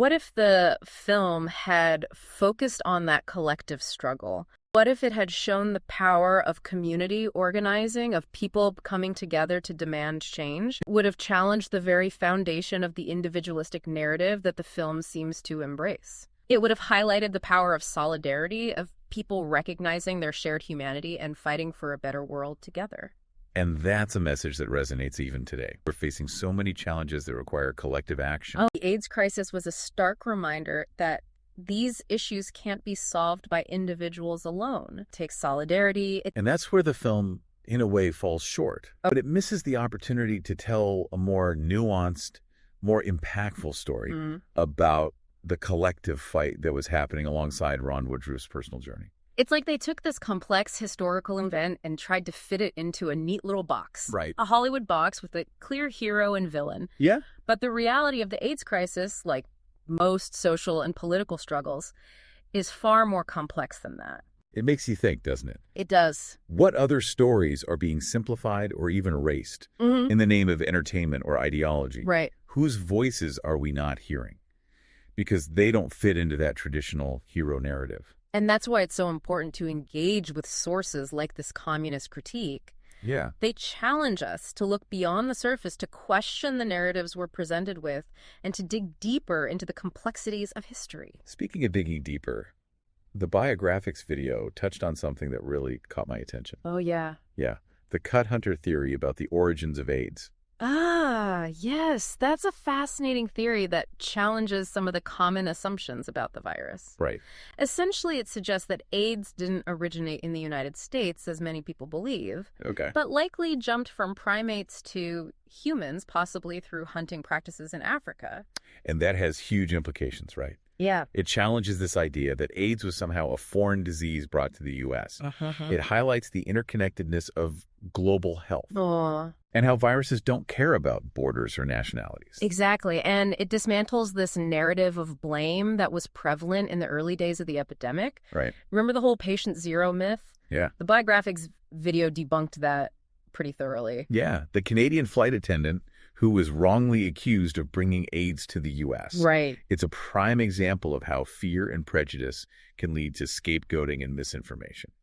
What if the film had focused on that collective struggle? What if it had shown the power of community organizing, of people coming together to demand change? It would have challenged the very foundation of the individualistic narrative that the film seems to embrace. It would have highlighted the power of solidarity, of people recognizing their shared humanity and fighting for a better world together. And that's a message that resonates even today. We're facing so many challenges that require collective action. The AIDS crisis was a stark reminder that these issues can't be solved by individuals alone. It takes solidarity. And that's where the film, in a way, falls short. But it misses the opportunity to tell a more nuanced, more impactful story about the collective fight that was happening alongside Ron Woodruff's personal journey. It's like they took this complex historical event and tried to fit it into a neat little box. Right. A Hollywood box with a clear hero and villain. Yeah. But the reality of the AIDS crisis, like most social and political struggles, is far more complex than that. It makes you think, doesn't it? It does. What other stories are being simplified or even erased in the name of entertainment or ideology? Right. Whose voices are we not hearing? Because they don't fit into that traditional hero narrative. And that's why it's so important to engage with sources like this communist critique. Yeah. They challenge us to look beyond the surface, to question the narratives we're presented with, and to dig deeper into the complexities of history. Speaking of digging deeper, the biographics video touched on something that really caught my attention. Oh, yeah. Yeah. The cut hunter theory about the origins of AIDS. Ah, yes. That's a fascinating theory that challenges some of the common assumptions about the virus. Right. Essentially, it suggests that AIDS didn't originate in the United States, as many people believe, Okay. but likely jumped from primates to humans, possibly through hunting practices in Africa. And that has huge implications, right? Yeah. It challenges this idea that AIDS was somehow a foreign disease brought to the U.S. It highlights the interconnectedness of global health and how viruses don't care about borders or nationalities. Exactly. And it dismantles this narrative of blame that was prevalent in the early days of the epidemic. Right. Remember the whole patient zero myth? Yeah. The biographics video debunked that pretty thoroughly. Yeah. The Canadian flight attendant who was wrongly accused of bringing AIDS to the U.S. Right. It's a prime example of how fear and prejudice can lead to scapegoating and misinformation.